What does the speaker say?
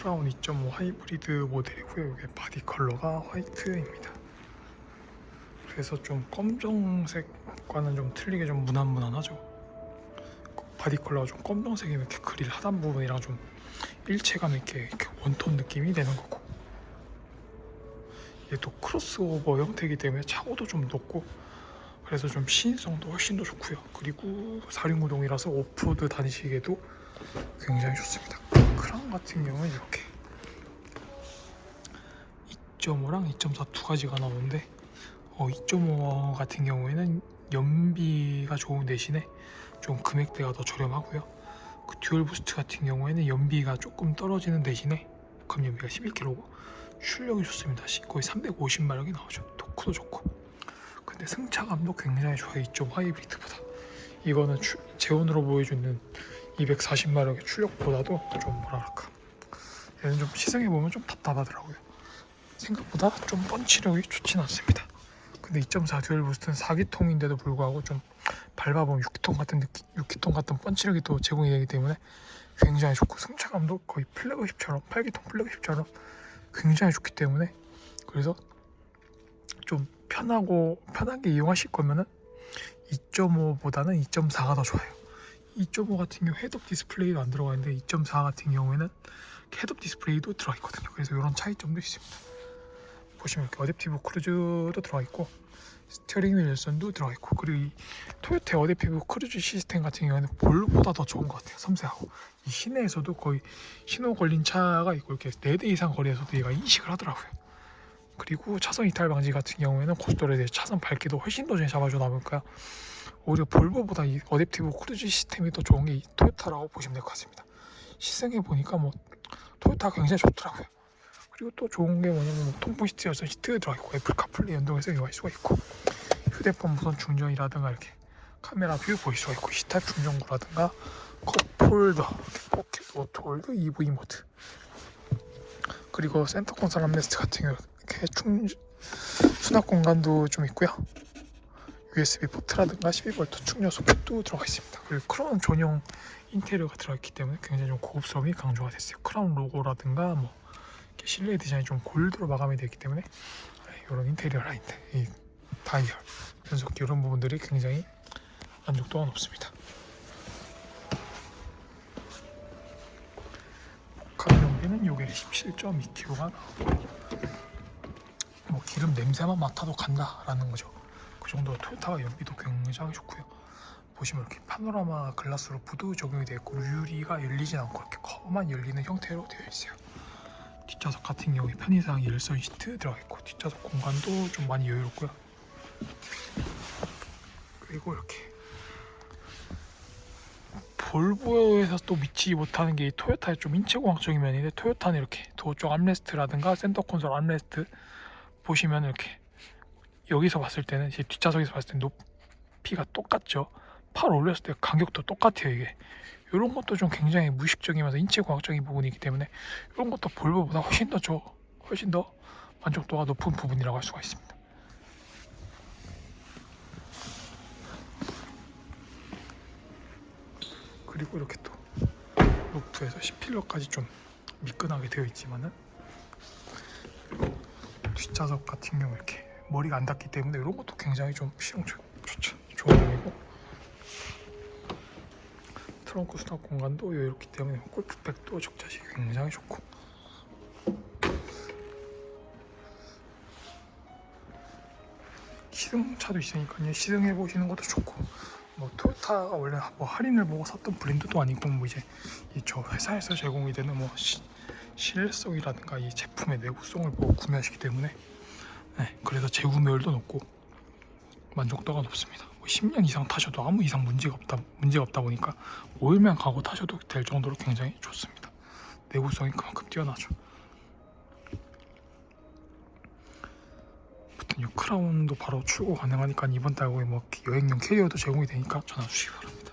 크라운 2.5 하이브리드 모델이고요. 이게 바디 컬러가 화이트입니다. 그래서 좀 검정색과는 좀 틀리게 좀 무난무난하죠. 바디 컬러가 좀 검정색이면 이렇게 그릴 하단 부분이랑 좀 일체감 있게 이렇게 원톤 느낌이 되는 거고, 이게 또 크로스오버 형태이기 때문에 차고도 좀 높고 그래서 좀 시인성도 훨씬 더 좋고요. 그리고 4륜구동이라서 오프로드 다니시기에도 굉장히 좋습니다. 크라운 같은 경우는 이렇게 2.5랑 2.4 두 가지가 나오는데 2.5 같은 경우에는 연비가 좋은 대신에 좀 금액대가 더 저렴하고요. 그 듀얼 부스트 같은 경우에는 연비가 조금 떨어지는 대신에 연비가 11kg고 출력이 좋습니다. 거의 350마력이 나오죠. 토크도 좋고. 근데 승차감도 굉장히 좋아요. 2.5 하이브리드보다. 이거는 제온으로 보여주는 240마력의 출력보다도 좀 뭐랄까, 얘는 좀 시승해보면 좀 답답하더라고요. 생각보다 좀 펀치력이 좋진 않습니다. 근데 2.4 듀얼 부스트는 4기통인데도 불구하고 좀 밟아보면 6기통 같은 펀치력이 또 제공이 되기 때문에 굉장히 좋고, 승차감도 거의 플래그십처럼 8기통 플래그십처럼 굉장히 좋기 때문에, 그래서 좀 편하게 이용하실 거면은 2.5보다는 2.4가 더 좋아요. 2.5 같은 경우 헤드업 디스플레이도 안 들어가 있는데 2.4 같은 경우에는 헤드업 디스플레이도 들어가 있거든요. 그래서 이런 차이점도 있습니다. 보시면 이렇게 어댑티브 크루즈도 들어가 있고 스티어링 휠 열선도 들어가 있고, 그리고 이 토요타 어댑티브 크루즈 시스템 같은 경우에는 볼보다 더 좋은 것 같아요. 섬세하고 이 시내에서도 거의 신호 걸린 차가 있고 이렇게 4대 이상 거리에서도 얘가 인식을 하더라고요. 그리고 차선 이탈 방지 같은 경우에는 고속도로에 대해 차선 밝기도 훨씬 더 잘 잡아주다 보니까 오히려 볼보보다 이 어댑티브 크루즈 시스템이 더 좋은 게 이 토요타라고 보시면 될 것 같습니다. 시승해 보니까 토요타가 굉장히 좋더라고요. 그리고 또 좋은 게 뭐냐면 통풍 시트, 열선 시트 들어가 있고 애플 카플레이 연동해서 이용할 수가 있고, 휴대폰 무선 충전이라든가 이렇게 카메라 뷰 보실 수가 있고, C타입 충전구라든가 컵홀더, 포켓 오토홀더, EV 모드, 그리고 센터 콘솔 암레스트 같은 경우 이렇게 수납 공간도 좀 있고요. USB 포트라든가 12V 충전 소켓도 들어가 있습니다. 그리고 크라운 전용 인테리어가 들어있기 때문에 굉장히 좀 고급스러움이 강조가 됐어요. 크라운 로고라든가 실내 디자인이 좀 골드로 마감이 되기 때문에 이런 인테리어 라인들, 이 다이얼, 변속기 이런 부분들이 굉장히 만족도가 높습니다. 복합 연비는 요게 17.2kg가 나오고, 기름 냄새만 맡아도 간다라는 거죠. 그 정도로 토요타가 연비도 굉장히 좋고요. 보시면 이렇게 파노라마 글라스 루프도 적용이 되어 있고 유리가 열리진 않고 이렇게 커브만 열리는 형태로 되어 있어요. 뒷좌석 같은 경우에 편의상 열선 시트 들어가 있고 뒷좌석 공간도 좀 많이 여유롭고요. 그리고 이렇게 볼보에서 또 미치지 못하는 게 토요타의 좀 인체공학적인 면인데, 토요타는 이렇게 도어 쪽 암레스트라든가 센터 콘솔 암레스트 보시면 이렇게 여기서 봤을 때는 이제 뒷좌석에서 봤을 때 높이가 똑같죠. 팔 올렸을 때 간격도 똑같아요. 이게 이런 것도 좀 굉장히 무의식적이면서 인체과학적인 부분이기 때문에 이런 것도 볼보보다 훨씬 더 만족도가 높은 부분이라고 할 수가 있습니다. 그리고 이렇게 또 루프에서 C필러까지 좀 미끈하게 되어 있지만은 뒷좌석 같은 경우 이렇게 머리가 안 닿기 때문에 이런 것도 굉장히 좀 실용적 좋죠. 좋은 점이고, 트렁크 수납 공간도 여유롭기 때문에 골프백도 적재하기 굉장히 좋고, 시승차도 있으니까요. 시승해 보시는 것도 좋고, 토요타가 원래 할인을 보고 샀던 브랜드도 아니고 이제 저 회사에서 제공이 되는 실내성이라든가 이 제품의 내구성을 보고 구매하시기 때문에 그래서 재구매율도 높고 만족도가 높습니다. 10년 이상 타셔도 아무 이상 문제가 없다 보니까 5일만 가고 타셔도 될 정도로 굉장히 좋습니다. 내구성이 그만큼 뛰어나죠. 아무튼 이 크라운도 바로 출고 가능하니까 이번 달에 여행용 캐리어도 제공이 되니까 전화 주시기 바랍니다.